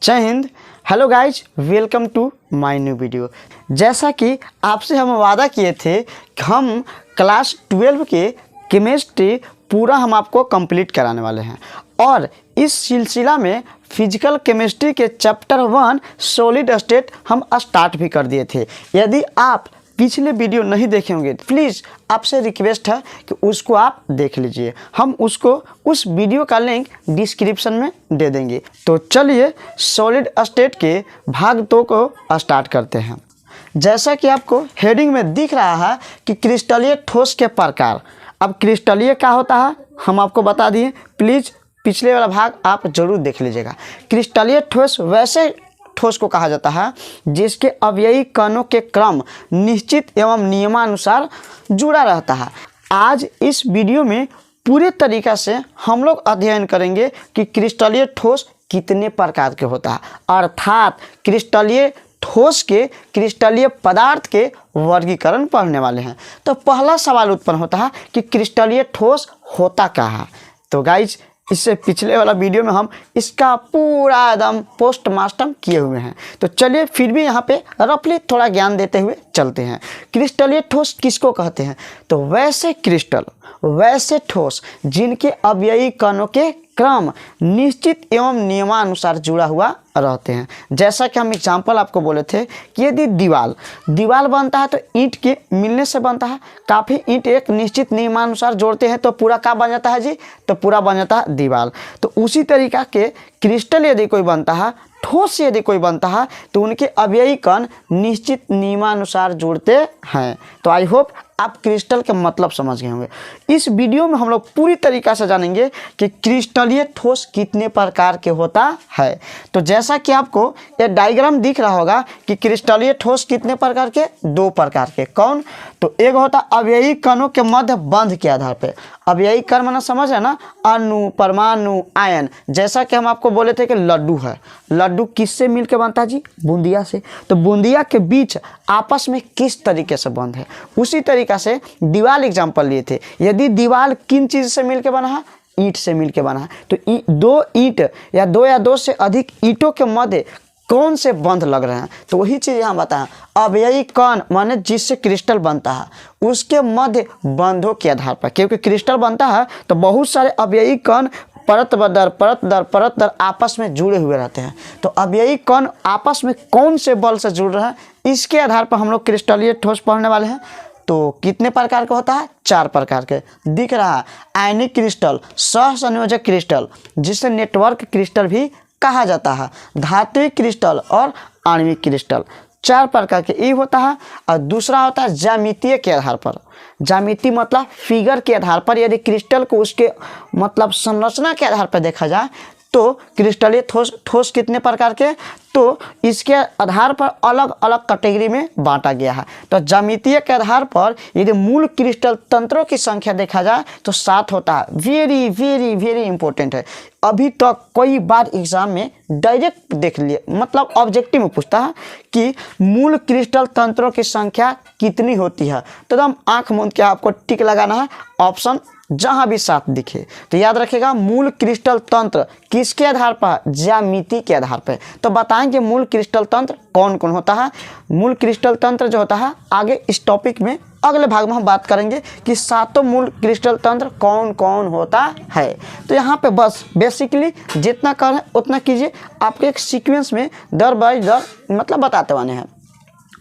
जय Hind. Hello guys, welcome to my new video. जैसा कि आपसे हम वादा किए थे कि हम क्लास 12 के केमिस्ट्री पूरा हम आपको कंप्लीट कराने वाले हैं और इस सिलसिला में फिजिकल केमिस्ट्री के चैप्टर 1 सॉलिड स्टेट हम स्टार्ट भी कर दिए थे। यदि आप पिछले वीडियो नहीं देखे होंगे तो प्लीज़ आपसे रिक्वेस्ट है कि उसको आप देख लीजिए। हम उस वीडियो का लिंक डिस्क्रिप्शन में दे देंगे। तो चलिए सॉलिड स्टेट के भाग 2 को स्टार्ट करते हैं। जैसा कि आपको हेडिंग में दिख रहा है कि क्रिस्टलीय ठोस के प्रकार। अब क्रिस्टलीय क्या होता है हम आपको बता दिए, प्लीज़ पिछले वाला भाग आप जरूर देख लीजिएगा। क्रिस्टलीय ठोस वैसे ठोस को कहा जाता है जिसके अवयवी कणों के क्रम निश्चित एवं नियमानुसार जुड़ा रहता है। आज इस वीडियो में पूरे तरीक़ा से हम लोग अध्ययन करेंगे कि क्रिस्टलीय ठोस कितने प्रकार के होता है, अर्थात क्रिस्टलीय ठोस के क्रिस्टलीय पदार्थ के वर्गीकरण पढ़ने वाले हैं। तो पहला सवाल उत्पन्न होता है कि क्रिस्टलीय ठोस होता क्या है। तो गाइज, इससे पिछले वाला वीडियो में हम इसका पूरा एकदम पोस्टमार्टम किए हुए हैं। तो चलिए फिर भी यहाँ पे रफली थोड़ा ज्ञान देते हुए चलते हैं। क्रिस्टलीय ठोस किसको कहते हैं? तो वैसे क्रिस्टल, वैसे ठोस जिनके अवयवी कणों के क्रम निश्चित एवं नियमानुसार जुड़ा हुआ रहते हैं। जैसा कि हम एग्जाम्पल आपको बोले थे कि यदि दीवार बनता है तो ईंट के मिलने से बनता है। काफ़ी ईंट एक निश्चित नियमानुसार जोड़ते हैं तो पूरा क्या बन जाता है जी? तो पूरा बन जाता है दीवार। तो उसी तरीका के क्रिस्टल यदि कोई बनता है, ठोस यदि कोई बनता है तो उनके अवयवी कण निश्चित नियमानुसार जुड़ते हैं। तो आई होप आप क्रिस्टल के मतलब समझ गए होंगे। इस वीडियो में हम लोग पूरी तरीक़ा से जानेंगे कि क्रिस्टलीय ठोस कितने प्रकार के होता है। तो जैसा कि आपको ये डायग्राम दिख रहा होगा कि क्रिस्टलीय ठोस कितने प्रकार के? 2 प्रकार के। कौन? तो एक होता अवयवी कणों के मध्य बंध के आधार पे। अवयवी कण माना समझ है ना, अणु, परमाणु, आयन। जैसा कि हम आपको बोले थे कि लड्डू है, लड्डू किससे मिलकर बनता है जी? बूंदिया से। तो बूंदिया के बीच आपस में किस तरीके से बंध है, उसी तरीका से दीवार एग्जाम्पल लिए थे। यदि दीवार किन चीज से मिलकर बना है? ईंट से मिलकर बना है। तो 2 ईंट या 2 से अधिक ईंटों के मध्य कौन से बंध लग रहे हैं? तो वही चीज यहाँ बताया। अवयवी कण माने जिससे क्रिस्टल बनता है उसके मध्य बंधों के आधार पर, क्योंकि क्रिस्टल बनता है तो बहुत सारे अवयवी कण परत दर परत आपस में जुड़े हुए रहते हैं। तो अवयवी कण आपस में कौन से बल से जुड़ रहे हैं, इसके आधार पर हम लोग क्रिस्टलीय ठोस पढ़ने वाले हैं। तो कितने प्रकार का होता है? 4 प्रकार के दिख रहा है। आयनिक क्रिस्टल, सहसंयोजक क्रिस्टल जिसे नेटवर्क क्रिस्टल भी कहा जाता है, धात्विक क्रिस्टल और आणविक क्रिस्टल। 4 प्रकार के ये होता है। और दूसरा होता है ज्यामितीय के आधार पर। ज्यामिति मतलब फिगर के आधार पर, यदि क्रिस्टल को उसके मतलब संरचना के आधार पर देखा जाए तो क्रिस्टलीय ठोस कितने प्रकार के? तो इसके आधार पर अलग अलग कैटेगरी में बांटा गया है। तो ज्यामितीय के आधार पर यदि मूल क्रिस्टल तंत्रों की संख्या देखा जाए तो 7 होता है। वेरी वेरी वेरी इंपॉर्टेंट है। अभी तक कई बार एग्जाम में डायरेक्ट देख लिए, मतलब ऑब्जेक्टिव में पूछता है कि मूल क्रिस्टल तंत्रों की संख्या कितनी होती है। तो एकदम आंख मूंद के आपको टिक लगाना है, ऑप्शन जहां भी 7 दिखे। तो याद रखेगा मूल क्रिस्टल तंत्र किसके आधार पर? ज्यामिति के आधार पर। तो बताएंगे मूल क्रिस्टल तंत्र कौन कौन होता है। मूल क्रिस्टल तंत्र जो होता है आगे इस टॉपिक में अगले भाग में हम बात करेंगे कि 7 मूल क्रिस्टल तंत्र कौन कौन होता है। तो यहाँ पे बस बेसिकली जितना करें उतना कीजिए। आपके एक सीक्वेंस में दर बाय दर मतलब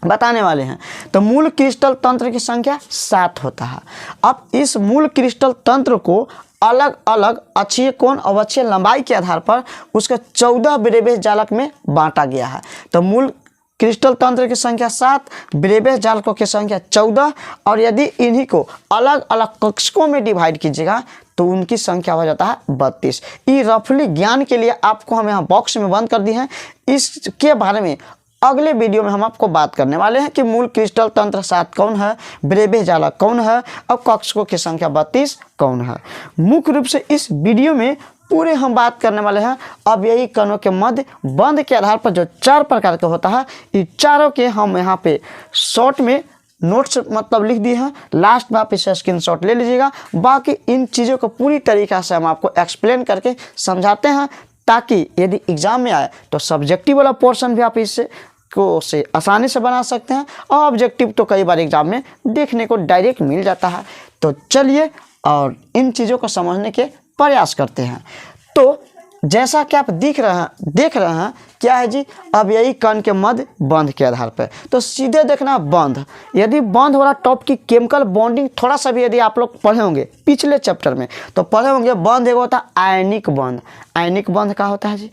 बताने वाले हैं। तो मूल क्रिस्टल तंत्र की संख्या 7 होता है। अब इस मूल क्रिस्टल तंत्र को अलग अलग अक्षीय कोण, अवक्षीय लंबाई के आधार पर उसके 14 ब्रेबेज जालक में बांटा गया है। तो मूल क्रिस्टल तंत्र की संख्या 7, ब्रेबेज जालकों की संख्या 14, और यदि इन्हीं को अलग अलग कक्षकों में डिवाइड कीजिएगा तो उनकी संख्या हो जाता है 32। ये रफली ज्ञान के लिए आपको हम यहाँ बॉक्स में बंद कर दी है। इसके बारे में अगले वीडियो में हम आपको बात करने वाले हैं कि मूल क्रिस्टल तंत्र 7 कौन है, ब्रेबेज जालक कौन है और कक्षकों की संख्या 32 कौन है। मुख्य रूप से इस वीडियो में पूरे हम बात करने वाले हैं अवयवी कणों के मध्य बंध के आधार पर जो 4 प्रकार का होता है। ये चारों के हम यहाँ पे शॉर्ट में नोट्स मतलब लिख दिए हैं। लास्ट में आप इसे स्क्रीनशॉट ले लीजिएगा। बाकी इन चीज़ों को पूरी तरीक़ा से हम आपको एक्सप्लेन करके समझाते हैं ताकि यदि एग्जाम में आए तो सब्जेक्टिव वाला पोर्शन भी आप इससे को से आसानी से बना सकते हैं, और ऑब्जेक्टिव तो कई बार एग्जाम में देखने को डायरेक्ट मिल जाता है। तो चलिए और इन चीज़ों को समझने के प्रयास करते हैं। तो जैसा कि आप देख रहे हैं क्या है जी, अब यही कण के मध्य बंध के आधार पर, तो सीधे देखना बंध। यदि बंध वाला टॉपिक की केमिकल बॉन्डिंग थोड़ा सा भी यदि आप लोग पढ़े होंगे पिछले चैप्टर में, तो पढ़े होंगे बंध एक होता है आयनिक बंध। आयनिक बंध का होता है जी,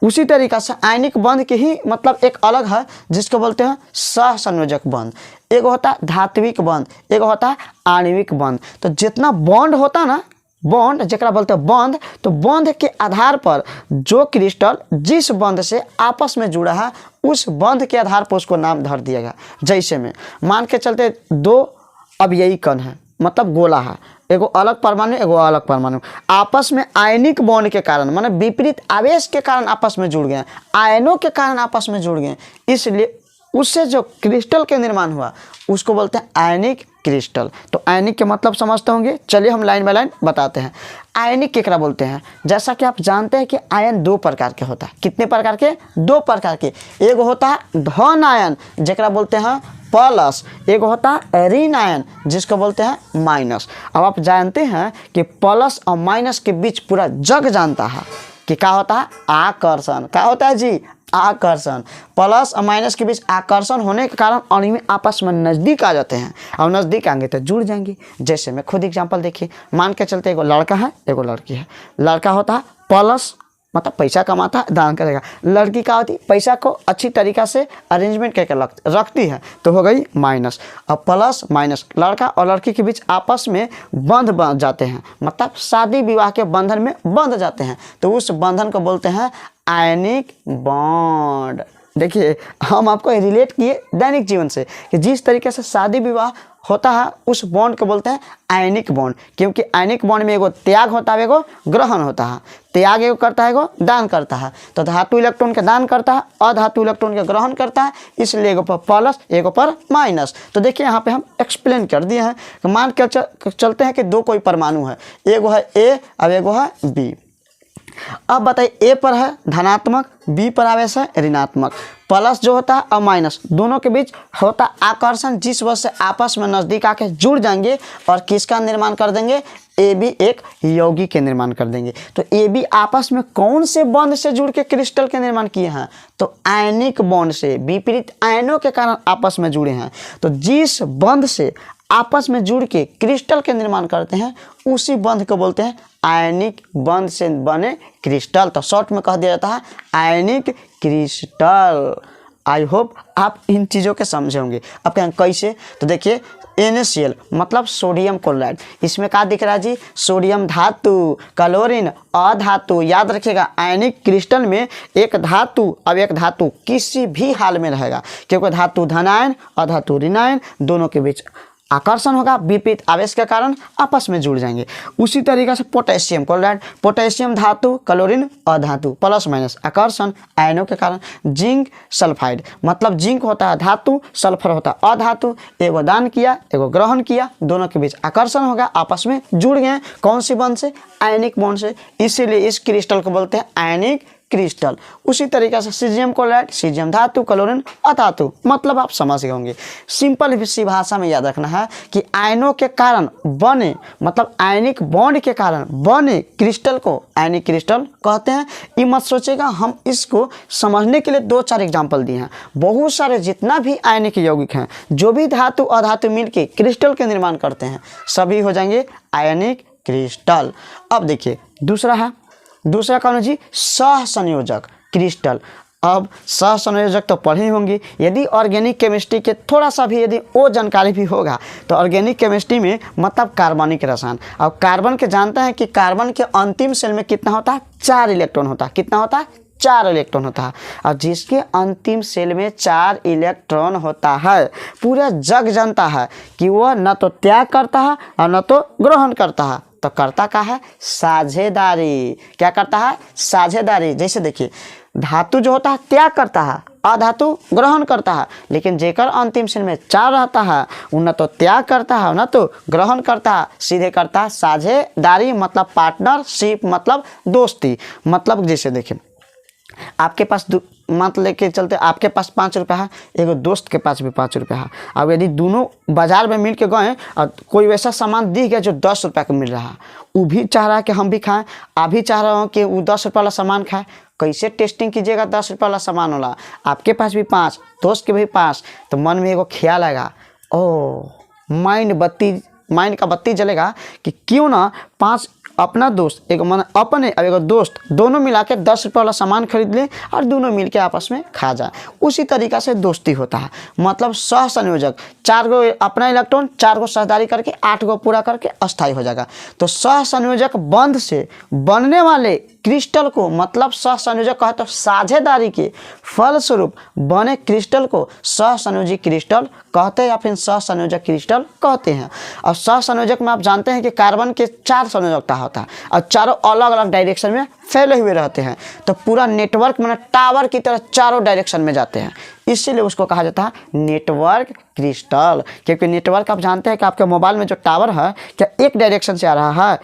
उसी तरीक़ा से आयनिक बंध के ही मतलब एक अलग है जिसको बोलते हैं सहसंयोजक बंध। एक होता है धात्विक बंध, एक होता है आणविक बंध। तो जितना बॉन्ड होता ना, बॉन्ड जरा बोलते हैं बंध, तो बंध के आधार पर जो क्रिस्टल जिस बंध से आपस में जुड़ा है उस बंध के आधार पर उसको नाम धर दिया गया। जैसे में मान के चलते दो अवयवी कण है, मतलब गोला है, एगो अलग परमाणु एगो अलग परमाणु, आपस में आयनिक बॉन्ड के कारण माने विपरीत आवेश के कारण आपस में जुड़ गए, आयनों के कारण आपस में जुड़ गए, इसलिए उससे जो क्रिस्टल के निर्माण हुआ उसको बोलते हैं आयनिक क्रिस्टल। तो आयनिक के मतलब समझते होंगे, चलिए हम लाइन बाय लाइन बताते हैं। आयनिक केकरा बोलते हैं, जैसा कि आप जानते हैं कि आयन दो प्रकार के होता है। कितने प्रकार के? दो प्रकार के। एक होता है धन आयन जरा बोलते हैं प्लस, एक होता है ऋण आयन जिसको बोलते हैं माइनस। अब आप जानते हैं कि प्लस और माइनस के बीच पूरा जग जानता है कि क्या होता है, आकर्षण। क्या होता है जी? आकर्षण। प्लस और माइनस के बीच आकर्षण होने के कारण अणु में आपस में नज़दीक आ जाते हैं, और नज़दीक आएंगे तो जुड़ जाएंगे। जैसे मैं खुद एग्जांपल देखिए, मान के चलते एगो लड़का है एगो लड़की है। लड़का होता है प्लस मतलब पैसा कमाता है, दान करेगा। लड़की क्या होती है, पैसा को अच्छी तरीक़ा से अरेंजमेंट करके रखती है, तो हो गई माइनस। अब प्लस माइनस, लड़का और लड़की के बीच आपस में बंध जाते हैं, मतलब शादी विवाह के बंधन में बंध जाते हैं, तो उस बंधन को बोलते हैं आयनिक बॉन्ड। देखिए हम आपको रिलेट किए दैनिक जीवन से कि जिस तरीके से शादी विवाह होता है उस बॉन्ड को बोलते हैं आयनिक बॉन्ड, क्योंकि आयनिक बॉन्ड में एगो त्याग होता है, एगो ग्रहण होता है। त्याग एगो करता है, एगो दान करता है। तो धातु इलेक्ट्रॉन के दान करता है, अधातु इलेक्ट्रॉन के ग्रहण करता है, इसलिए एगो पर प्लस एगो पर माइनस। तो देखिए यहाँ पे हम एक्सप्लेन कर दिए हैं कि मान के चलते हैं कि दो कोई परमाणु है, एगो है ए और एगो है बी। अब बताइए ए पर है धनात्मक, बी पर आवेश है ऋणात्मक। प्लस जो होता है और माइनस दोनों के बीच होता आकर्षण, जिस वजह से आपस में नज़दीक आके जुड़ जाएंगे और किसका निर्माण कर देंगे, ए बी एक यौगिक के निर्माण कर देंगे। तो ए बी आपस में कौन से बॉन्ड से जुड़ के क्रिस्टल के निर्माण किए हैं, तो आयनिक बॉन्ड से, विपरीत आयनों के कारण आपस में जुड़े हैं। तो जिस बंध से आपस में जुड़ के क्रिस्टल के निर्माण करते हैं उसी बंध को बोलते हैं आयनिक बंध से बने क्रिस्टल। तो शॉर्ट में कह दिया जाता है आयनिक क्रिस्टल। आई होप आप इन चीज़ों के समझे होंगे। अब कहें कैसे, तो देखिए NaCl मतलब सोडियम क्लोराइड, इसमें क्या दिख रहा है जी, सोडियम धातु, क्लोरीन अधातु। याद रखिएगा आयनिक क्रिस्टल में एक धातु अब एक धातु किसी भी हाल में रहेगा, क्योंकि धातु धनायन अधातु ऋणायन दोनों के बीच आकर्षण होगा, विपरीत आवेश के कारण आपस में जुड़ जाएंगे। उसी तरीके से पोटेशियम क्लोराइड, पोटेशियम धातु, क्लोरीन अधातु, प्लस माइनस आकर्षण आयनों के कारण। जिंक सल्फाइड मतलब जिंक होता है धातु, सल्फर होता है अधातु, एगो दान किया एगो ग्रहण किया, दोनों के बीच आकर्षण होगा, आपस में जुड़ गए। कौन सी बॉन्ड से, आयनिक बॉन्ड से, इसीलिए इस क्रिस्टल को बोलते हैं आयनिक क्रिस्टल। उसी तरीके से सीजियम क्लोराइड, सीजियम धातु, क्लोरीन अधातु, मतलब आप समझ गए होंगे। सिंपल सी भाषा में याद रखना है कि आयनों के कारण बने मतलब आयनिक बॉन्ड के कारण बने क्रिस्टल को आयनिक क्रिस्टल कहते हैं। ये मत सोचेगा, हम इसको समझने के लिए 2-4 एग्जाम्पल दिए हैं। बहुत सारे जितना भी आयनिक यौगिक हैं, जो भी धातु अधातु मिलके क्रिस्टल के निर्माण करते हैं, सभी हो जाएंगे आयनिक क्रिस्टल। अब देखिए दूसरा कौन है जी, सहसंयोजक क्रिस्टल। अब सहसंयोजक तो पढ़े ही होंगे। यदि ऑर्गेनिक केमिस्ट्री के थोड़ा सा भी यदि वो जानकारी भी होगा तो ऑर्गेनिक केमिस्ट्री में मतलब कार्बनिक रसायन। अब कार्बन के जानते हैं कि कार्बन के अंतिम सेल में कितना होता है, 4 इलेक्ट्रॉन होता है। कितना होता है, 4 इलेक्ट्रॉन होता है। और जिसके अंतिम सेल में 4 इलेक्ट्रॉन होता है, पूरा जग जानता है कि वह न तो त्याग करता है और न तो ग्रहण करता है। तो करता क्या है, साझेदारी। क्या करता है, साझेदारी। जैसे देखिए धातु जो होता है त्याग करता है अधातु ग्रहण करता है, लेकिन जेकर अंतिम श्रेणी में 4 रहता है वो न तो त्याग करता है न तो ग्रहण करता है, सीधे करता है साझेदारी मतलब पार्टनरशिप मतलब दोस्ती। मतलब जैसे देखिए आपके पास मत लेके चलते, आपके पास 5 रुपया है, एगो दोस्त के पास भी 5 रुपया है। अब यदि दोनों बाजार में मिल के गए और कोई वैसा सामान दिख गया जो 10 रुपया का मिल रहा है, वो भी चाह रहा है कि हम भी खाएं, आप भी चाह रहे हो कि वो 10 रुपये वाला सामान खाए, कैसे टेस्टिंग कीजिएगा 10 रुपये वाला सामान वाला, आपके पास भी 5, दोस्त के भी 5, तो मन में एगो ख्याल आएगा, ओ माइंड का बत्ती जलेगा कि क्यों ना 5 अपना दोस्त एक मन अपने और एक दोस्त दोनों मिला के 10 रुपये वाला सामान खरीद ले और दोनों मिल के आपस में खा जाए। उसी तरीक़ा से दोस्ती होता है। मतलब सह संयोजक 4 गो अपना इलेक्ट्रॉन 4 गो साझेदारी करके 8 गो पूरा करके अस्थायी हो जाएगा। तो सह संयोजक बंध से बनने वाले क्रिस्टल को, मतलब सह संयोजक कहे तो साझेदारी के फलस्वरूप बने क्रिस्टल को सह संयोजी क्रिस्टल कहते हैं या फिर सह संयोजक क्रिस्टल कहते हैं। और सह संयोजक में आप जानते हैं कि कार्बन के 4 संयोजकता होता है और चारों अलग अलग डायरेक्शन में फैले हुए रहते हैं। तो पूरा नेटवर्क में टावर की तरह चारों डायरेक्शन में जाते हैं, इसीलिए उसको कहा जाता है नेटवर्क क्रिस्टल। क्योंकि नेटवर्क आप जानते हैं कि आपके मोबाइल में जो टावर है क्या एक डायरेक्शन से आ रहा है,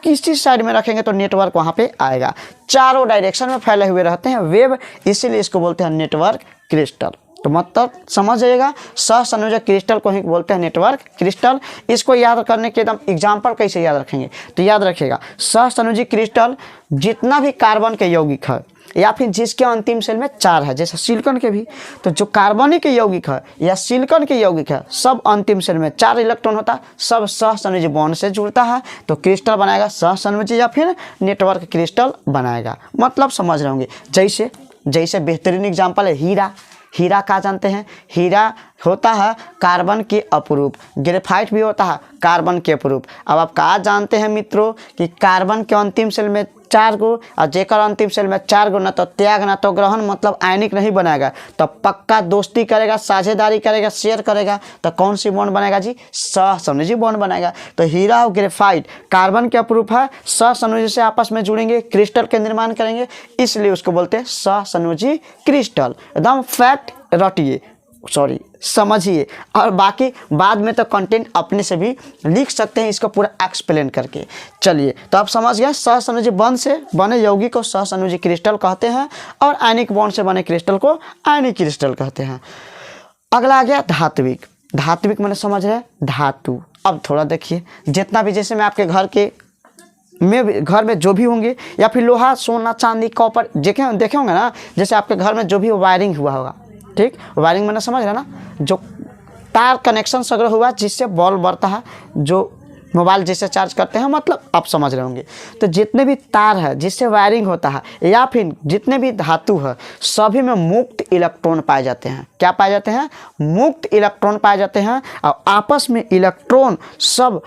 किसी साइड में रखेंगे तो नेटवर्क वहाँ पे आएगा, चारों डायरेक्शन में फैले हुए रहते हैं वेब, इसीलिए इसको बोलते हैं नेटवर्क क्रिस्टल। तो मतलब समझ जाइएगा सह संयोजक क्रिस्टल को ही बोलते हैं नेटवर्क क्रिस्टल। इसको याद करने के एकदम एग्जाम्पल कैसे याद रखेंगे, तो याद रखिएगा सह संयोजी क्रिस्टल जितना भी कार्बन के यौगिक है या फिर जिसके अंतिम सेल में 4 है, जैसे सिलिकॉन के भी, तो जो कार्बनिक यौगिक है या सिलिकॉन के यौगिक है सब अंतिम सेल में 4 इलेक्ट्रॉन होता है, सब सह संयोजी बॉन्ड से जुड़ता है, तो क्रिस्टल बनाएगा सह संयोजी या फिर नेटवर्क क्रिस्टल बनाएगा। मतलब समझ रहे होंगे। जैसे बेहतरीन एग्जाम्पल है हीरा का जानते हैं, हीरा होता है कार्बन के अपरूप, ग्रेफाइट भी होता है कार्बन के अपरूप। अब आप कहा जानते हैं मित्रों कि कार्बन के अंतिम सेल में 4 गो और जेकर अंतिम सेल में 4 गो, ना तो त्याग ना तो ग्रहण मतलब आयनिक नहीं बनाएगा, तो पक्का दोस्ती करेगा, साझेदारी करेगा, शेयर करेगा, तो कौन सी बॉन्ड बनेगा जी, सह संयोजी बॉन्ड बनेगा। तो हीरा और ग्रेफाइट कार्बन के अपरूप है, सह संयोजी से आपस में जुड़ेंगे, क्रिस्टल के निर्माण करेंगे, इसलिए उसको बोलते हैं सह संयोजी क्रिस्टल। एकदम फैक्ट रटिए, समझिए, और बाकी बाद में तो कंटेंट अपने से भी लिख सकते हैं इसको पूरा एक्सप्लेन करके। चलिए तो आप समझ गए सह संयोजी बॉन्ड से बने यौगिक को सह संयोजी क्रिस्टल कहते हैं और आयनिक बॉन्ड से बने क्रिस्टल को आयनिक क्रिस्टल कहते हैं। अगला आ गया धात्विक। धात्विक मैंने समझ रहे धातु। अब थोड़ा देखिए जितना भी, जैसे मैं आपके घर में जो भी होंगे या फिर लोहा सोना चांदी कॉपर देखे होंगे ना, जैसे आपके घर में जो भी वायरिंग हुआ होगा, ठीक, वायरिंग मैंने समझ रहा ना, जो तार कनेक्शन सगरा हुआ जिससे बल्ब बढ़ता है, जो मोबाइल जिससे चार्ज करते हैं, मतलब आप समझ रहे होंगे। तो जितने भी तार है जिससे वायरिंग होता है या फिर जितने भी धातु है सभी में मुक्त इलेक्ट्रॉन पाए जाते हैं। क्या पाए जाते हैं, मुक्त इलेक्ट्रॉन पाए जाते हैं, और आपस में इलेक्ट्रॉन सब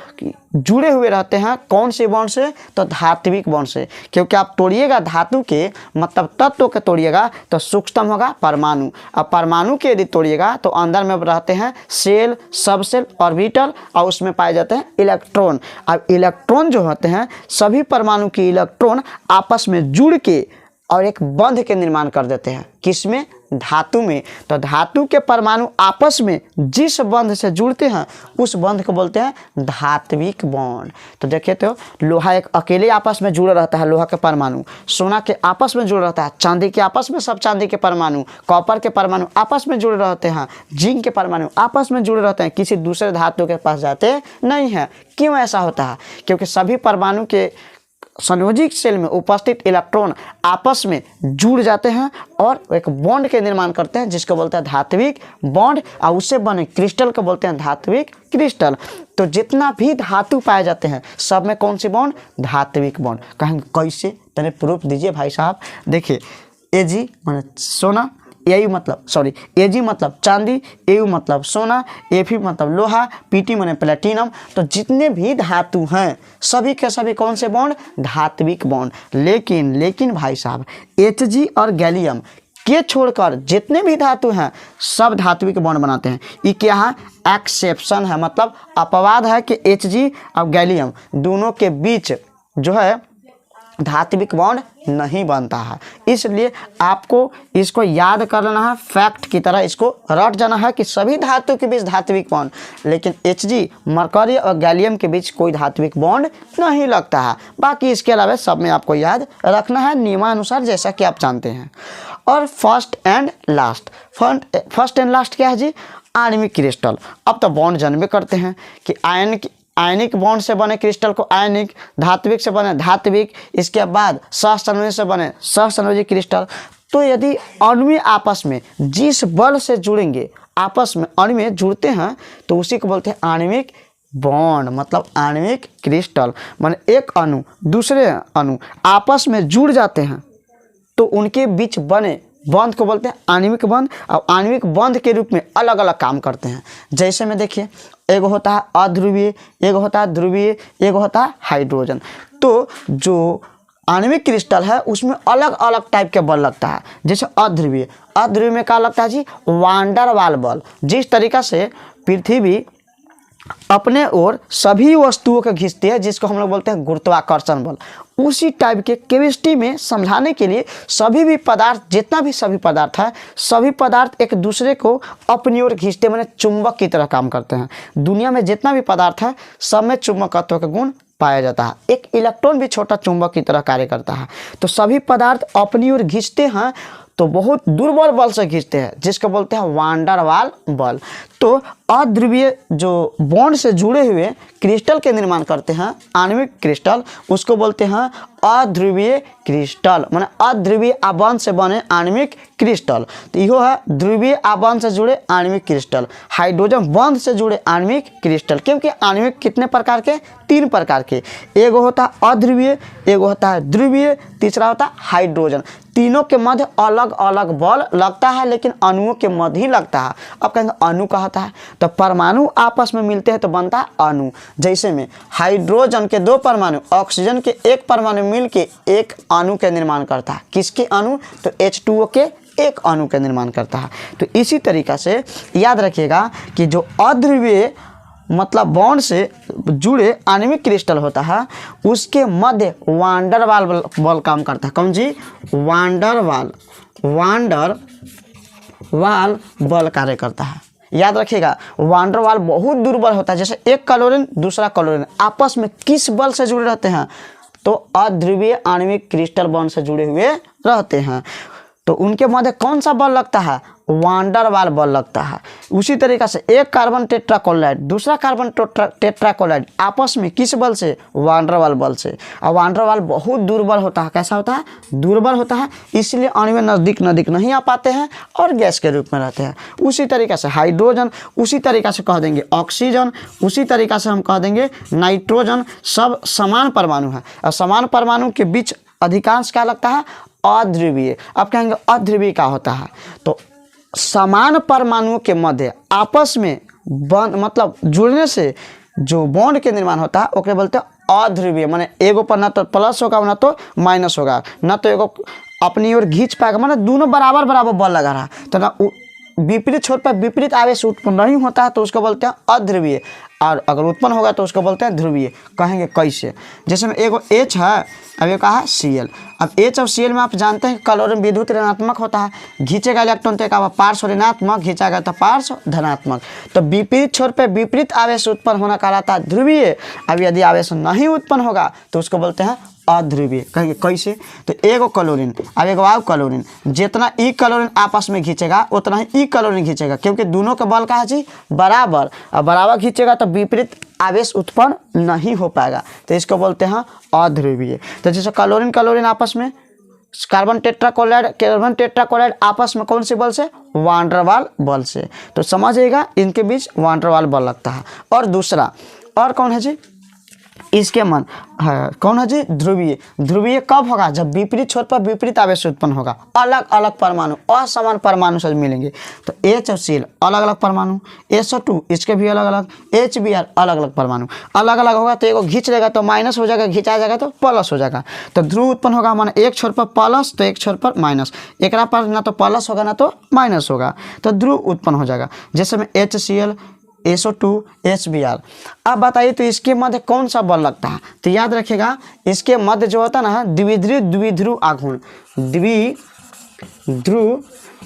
जुड़े हुए रहते हैं। कौन से बॉन्ड से, तो धात्विक बॉन्ड से। क्योंकि आप तोड़िएगा धातु के मतलब तत्व के तोड़िएगा तो सूक्ष्म होगा परमाणु, और परमाणु के यदि तोड़िएगा तो अंदर में रहते हैं सेल, सब सेल, ऑर्बिटल, और उसमें पाए जाते हैं इलेक्ट्रॉन। अब इलेक्ट्रॉन जो होते हैं सभी परमाणु के इलेक्ट्रॉन आपस में जुड़ के और एक बंध के निर्माण कर देते हैं। किसमें, धातु में। तो धातु के परमाणु आपस में जिस बंध से जुड़ते हैं उस बंध को बोलते हैं धात्विक बॉन्ड। तो देखिए तो लोहा एक अकेले आपस में जुड़ा रहता है, लोहा के परमाणु, सोना के आपस में जुड़ा रहता है, चांदी के आपस में सब चांदी के परमाणु, कॉपर के परमाणु आपस में जुड़े रहते हैं, जिंक के परमाणु आपस में जुड़े रहते हैं, किसी दूसरे धातु के पास जाते नहीं हैं। क्यों ऐसा होता है, क्योंकि सभी परमाणु के संयोजी सेल में उपस्थित इलेक्ट्रॉन आपस में जुड़ जाते हैं और एक बॉन्ड के निर्माण करते हैं जिसको बोलते हैं धात्विक बॉन्ड, और उससे बने क्रिस्टल को बोलते हैं धात्विक क्रिस्टल। तो जितना भी धातु पाए जाते हैं सब में कौन सी बॉन्ड, धात्विक बॉन्ड। कहेंगे कैसे, तने प्रूफ दीजिए भाई साहब। देखिए Ag माने सोना, Au मतलब Ag मतलब चांदी, Au मतलब सोना, Fe मतलब लोहा, Pt माने प्लेटिनम। तो जितने भी धातु हैं सभी के सभी कौन से बॉन्ड, धात्विक बॉन्ड। लेकिन भाई साहब Hg और गैलियम के छोड़कर जितने भी धातु हैं सब धात्विक बॉन्ड बनाते हैं। ये क्या है, एक्सेप्शन है, मतलब अपवाद है कि Hg और गैलियम दोनों के बीच जो है धात्विक बॉन्ड नहीं बनता है। इसलिए आपको इसको याद कर लेना है, फैक्ट की तरह इसको रट जाना है कि सभी धातु के बीच धात्विक बॉन्ड, लेकिन Hg मरकरी और गैलियम के बीच कोई धात्विक बॉन्ड नहीं लगता है। बाकी इसके अलावा सब में आपको याद रखना है नियमानुसार, जैसा कि आप जानते हैं। और फर्स्ट एंड लास्ट क्या है जी? आणविक क्रिस्टल। अब तो बॉन्ड जानबे करते हैं कि आयनिक बॉन्ड से बने क्रिस्टल को आयनिक, धात्विक से बने धात्विक, इसके बाद सहसंयोजी से बने सहसंयोजी क्रिस्टल। तो यदि अणु आपस में जिस बल से जुड़ेंगे, आपस में अणु में जुड़ते हैं, तो उसी को बोलते हैं आणविक बॉन्ड, मतलब आणविक क्रिस्टल। माने एक अणु दूसरे अणु आपस में जुड़ जाते हैं तो उनके बीच बने बंध को बोलते हैं आणविक बंध। और आणविक बंध के रूप में अलग अलग काम करते हैं। जैसे में देखिए, एक होता है अध्रुवीय, एक होता है ध्रुवीय, एक होता है हाइड्रोजन। तो जो आणविक क्रिस्टल है उसमें अलग अलग टाइप के बल लगता है। जैसे अध्रुवीय में क्या लगता है जी? वांडर वाल बल। जिस तरीका से पृथ्वी अपने ओर सभी वस्तुओं को खींचती है, जिसको हम लोग बोलते हैं गुरुत्वाकर्षण बल, उसी टाइप के केमिस्ट्री में समझाने के लिए सभी भी पदार्थ, जितना भी सभी पदार्थ है, सभी पदार्थ एक दूसरे को अपनी ओर खींचते, माने चुंबक की तरह काम करते हैं। दुनिया में जितना भी पदार्थ है सब में चुंबकत्व का गुण पाया जाता है। एक इलेक्ट्रॉन भी छोटा चुंबक की तरह कार्य करता है। तो सभी पदार्थ अपनी ओर खींचते हैं तो बहुत दुर्बल बल से खींचते हैं, जिसको बोलते हैं वांडर वाल बल। तो अध्रुवीय जो बॉन्ड से जुड़े हुए क्रिस्टल के निर्माण करते हैं, आणविक क्रिस्टल, उसको बोलते हैं अध्रुवीय क्रिस्टल। माने अध्रुवीय आबंध से बने आणविक क्रिस्टल। तो यो है ध्रुवीय आबंध से जुड़े आणविक क्रिस्टल, हाइड्रोजन बंध से जुड़े आणविक क्रिस्टल। क्योंकि आणविक कितने प्रकार के? 3 प्रकार के। एक होता है अध्रुवीय, एक होता है ध्रुवीय, तीसरा होता है हाइड्रोजन। तीनों के मध्य अलग अलग बल लगता है, लेकिन अणुओं के मध्य ही लगता है। अब कहेंगे अणु का होता है, तो परमाणु आपस में मिलते हैं तो बनता है अणु। जैसे में हाइड्रोजन के 2 परमाणु ऑक्सीजन के 1 परमाणु मिल के एक अणु के निर्माण करता है। किसके अणु? तो H2O के एक अणु का निर्माण करता है। तो इसी तरीका से याद रखिएगा कि जो अध्रुवीय मतलब बॉन्ड से जुड़े आणविक क्रिस्टल होता है, उसके मध्य वांडर वाल बल काम करता है। कौन जी? वांडर वाल बल कार्य करता है। याद रखिएगा, वांडर वाल बहुत दुर्बल होता है। जैसे एक क्लोरीन दूसरा क्लोरीन आपस में किस बल से जुड़े रहते हैं? तो अध्रुवीय आणविक क्रिस्टल बॉन्ड से जुड़े हुए रहते हैं। तो उनके मध्य कौन सा बल लगता है? वांडर वाल बल लगता है। उसी तरीका से एक कार्बन टेट्राक्लोराइड दूसरा कार्बन टेट्राक्लोराइड आपस में किस बल से? वांडर वाल बल से। और वांडर वाल बहुत दुर्बल होता है। कैसा होता है? दुर्बल होता है। इसलिए अणु नज़दीक नहीं आ पाते हैं और गैस के रूप में रहते हैं। उसी तरीका से हाइड्रोजन, उसी तरीका से कह देंगे ऑक्सीजन, उसी तरीका से हम कह देंगे नाइट्रोजन, सब समान परमाणु है। और समान परमाणु के बीच अधिकांश क्या लगता है? अध्रुवीय। अब कहेंगे अध्रुवीय क्या होता है? तो समान परमाणुओं के मध्य आपस में बंध मतलब जुड़ने से जो बॉन्ड के निर्माण होता है ओके बोलते हैं अध्रुवीय। माने एगो पर ना तो प्लस होगा ना तो माइनस होगा, ना तो एगो अपनी ओर खींच पाएगा, माने दोनों बराबर बल लगा रहा है। तो ना विपरीत छोर पर विपरीत आवेश उत्पन्न नहीं होता है तो उसको बोलते हैं अध्रुवीय, और अगर उत्पन्न होगा तो उसको बोलते हैं ध्रुवीय। कहेंगे कैसे? जैसे में एगो H है, अब ये कहा है Cl। अब H और Cl में आप जानते हैं क्लोरीन विद्युत ऋणात्मक होता है, खींचेगा इलेक्ट्रॉन तो एक पार्श्व ऋणात्मक, खींचा तो पार्श्व धनात्मक। तो विपरीत छोर पर विपरीत आवेश उत्पन्न होना कहलाता है ध्रुवीय। अब यदि आवेश नहीं उत्पन्न होगा तो उसको बोलते हैं अध्रुवीय। कहेंगे कैसे? तो एगो क्लोरीन अब एगो आव क्लोरीन, जितना ई क्लोरीन आपस में खींचेगा उतना ही ई क्लोरीन खींचेगा, क्योंकि दोनों का बल का है जी बराबर। अब बराबर खींचेगा तो विपरीत आवेश उत्पन्न नहीं हो पाएगा, तो इसको बोलते हैं अध्रुवीय। तो जैसे क्लोरीन आपस में, कार्बन टेट्राक्लोराइड आपस में कौन से बल से? वांडर वाल बल से। तो समझिएगा इनके बीच वांडर वाल बल लगता है। और दूसरा और कौन है जी? इसके मन है कौन है जी? ध्रुवीय। ध्रुवीय कब होगा? जब विपरीत छोर पर विपरीत आवेश उत्पन्न होगा। अलग अलग परमाणु असमान परमाणु से मिलेंगे। तो H और Cl अलग अलग परमाणु, SO2 इसके भी अलग अलग, HBr अलग अलग परमाणु। अलग अलग होगा तो एगो खींच लेगा तो माइनस हो जाएगा, खींचा जाएगा तो प्लस हो जाएगा। तो ध्रुव उत्पन्न होगा, माने एक छोर पर प्लस तो एक छोर पर माइनस, एक पर ना तो प्लस होगा ना तो माइनस होगा, तो ध्रुव उत्पन्न हो जाएगा। जैसे में HCl SO2 HBr। अब बताइए तो इसके मध्य कौन सा बल लगता है? तो याद रखिएगा इसके मध्य जो होता है ना द्विध्रुव आघूर्ण,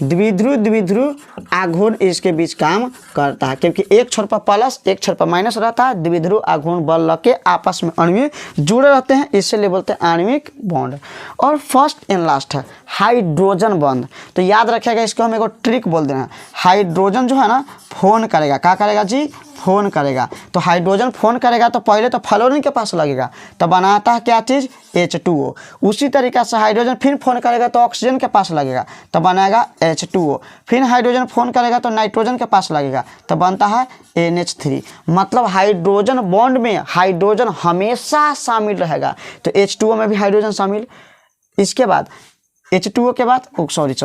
द्विध्रुव आघूर्ण इसके बीच काम करता है, क्योंकि एक छोर पर प्लस एक छोर पर माइनस रहता है। द्विध्रुव आघूर्ण बल लग के आपस में आणविक जुड़े रहते हैं, इसलिए बोलते हैं आणविक बॉन्ड। और फर्स्ट एंड लास्ट है हाइड्रोजन बॉन्ड। तो याद रखिएगा इसको हम एक ट्रिक बोल देना, हाइड्रोजन जो है ना फोन करेगा, क्या करेगा जी? फोन करेगा। तो हाइड्रोजन फोन करेगा तो पहले तो फ्लोरीन के पास लगेगा, तो बनाता है क्या चीज़? H2O। उसी तरीके से हाइड्रोजन फिर फोन करेगा तो ऑक्सीजन के पास लगेगा, तो बनाएगा H2O। फिर हाइड्रोजन फोन करेगा तो नाइट्रोजन के पास लगेगा, तो बनता है NH3। मतलब हाइड्रोजन बॉन्ड में हाइड्रोजन हमेशा शामिल रहेगा। तो H2O में भी हाइड्रोजन शामिल। इसके बाद H2O के बाद सॉरी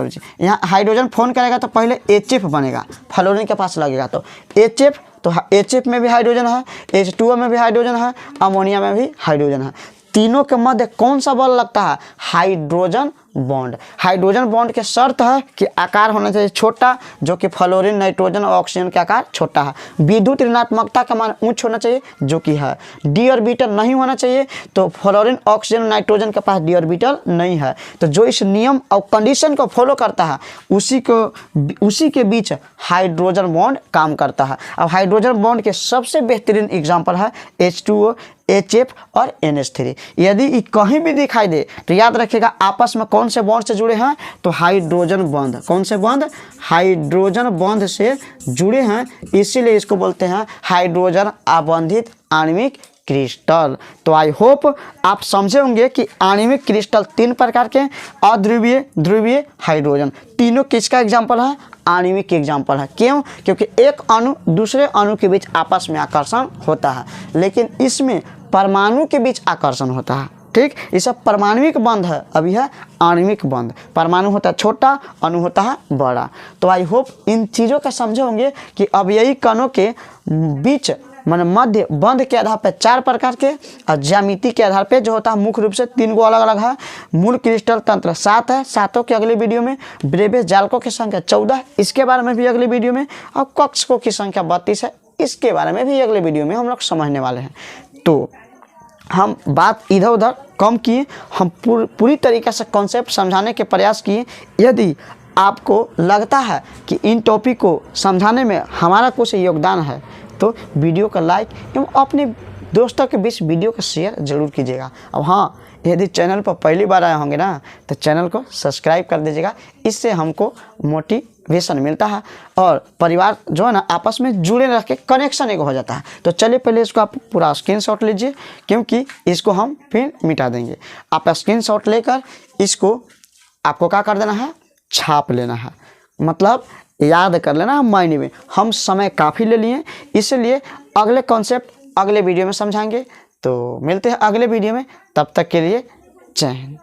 यहाँ हाइड्रोजन फोन करेगा तो पहले HF बनेगा, फ्लोरीन के पास लगेगा तो HF। तो HF में भी हाइड्रोजन है, H2O में भी हाइड्रोजन है, अमोनिया में भी हाइड्रोजन है। तीनों के मध्य कौन सा बल लगता है? Hydrogen bond. हाइड्रोजन बॉन्ड के शर्त है कि आकार होना चाहिए छोटा, जो कि फ्लोरीन, नाइट्रोजन और ऑक्सीजन का आकार छोटा है। विद्युत ऋणात्मकता का मान उच्च होना चाहिए, जो कि है। डी ऑर्बिटल नहीं होना चाहिए, तो फ्लोरीन, ऑक्सीजन, नाइट्रोजन के पास डी ऑर्बिटल नहीं है। तो जो इस नियम और कंडीशन को फॉलो करता है उसी के बीच हाइड्रोजन बॉन्ड काम करता है। अब हाइड्रोजन बॉन्ड के सबसे बेहतरीन एग्जाम्पल है H2O, HF और NH3। यदि कहीं भी दिखाई दे तो याद रखिएगा आपस में कौन से बॉन्ड से जुड़े हैं? तो हाइड्रोजन बॉन्ड। कौन से बॉन्ड? हाइड्रोजन बॉन्ड से जुड़े हैं, इसीलिए इसको बोलते हैं हाइड्रोजन आबंधित आणविक क्रिस्टल। तो आई होप आप समझे होंगे कि आणविक क्रिस्टल 3 प्रकार के, अध्रुवीय, ध्रुवीय, हाइड्रोजन। तीनों किसका एग्जाम्पल है? आणविक एग्जाम्पल है। क्यों? क्योंकि एक अणु दूसरे अणु के बीच आपस में आकर्षण होता है, लेकिन इसमें परमाणु के बीच आकर्षण होता है। ठीक, ये सब परमाणुविक बंध है, अभी है आणविक बंध। परमाणु होता है छोटा, अणु होता है बड़ा। तो आई होप इन चीज़ों का समझे होंगे कि अवयवी कणों के बीच माने मध्य बंध के आधार पर 4 प्रकार के, और ज्यामिति के आधार पे जो होता है मुख्य रूप से 3 गो अलग अलग है। मूल क्रिस्टल तंत्र 7 है, 7 की अगली वीडियो में। ब्रेबे जालकों की संख्या 14, इसके बारे में भी अगली वीडियो में। और कक्षकों की संख्या 32 है, इसके बारे में भी अगले वीडियो में हम लोग समझने वाले हैं। तो हम बात इधर उधर कम किए, हम पूरी तरीके से कॉन्सेप्ट समझाने के प्रयास किए। यदि आपको लगता है कि इन टॉपिक को समझाने में हमारा कुछ योगदान है तो वीडियो का लाइक एवं अपने दोस्तों के बीच वीडियो को शेयर जरूर कीजिएगा। अब हाँ, यदि चैनल पर पहली बार आए होंगे ना तो चैनल को सब्सक्राइब कर दीजिएगा, इससे हमको मोटिवेशन मिलता है और परिवार जो है ना आपस में जुड़े रह के कनेक्शन एक हो जाता है। तो चलिए पहले इसको आप पूरा स्क्रीनशॉट लीजिए, क्योंकि इसको हम फिर मिटा देंगे। आप स्क्रीनशॉट लेकर इसको आपको क्या कर देना है? छाप लेना है, मतलब याद कर लेना माइंड में। हम समय काफ़ी ले लिए, इसलिए अगले कॉन्सेप्ट अगले वीडियो में समझाएंगे। तो मिलते हैं अगले वीडियो में, तब तक के लिए जय हिंद।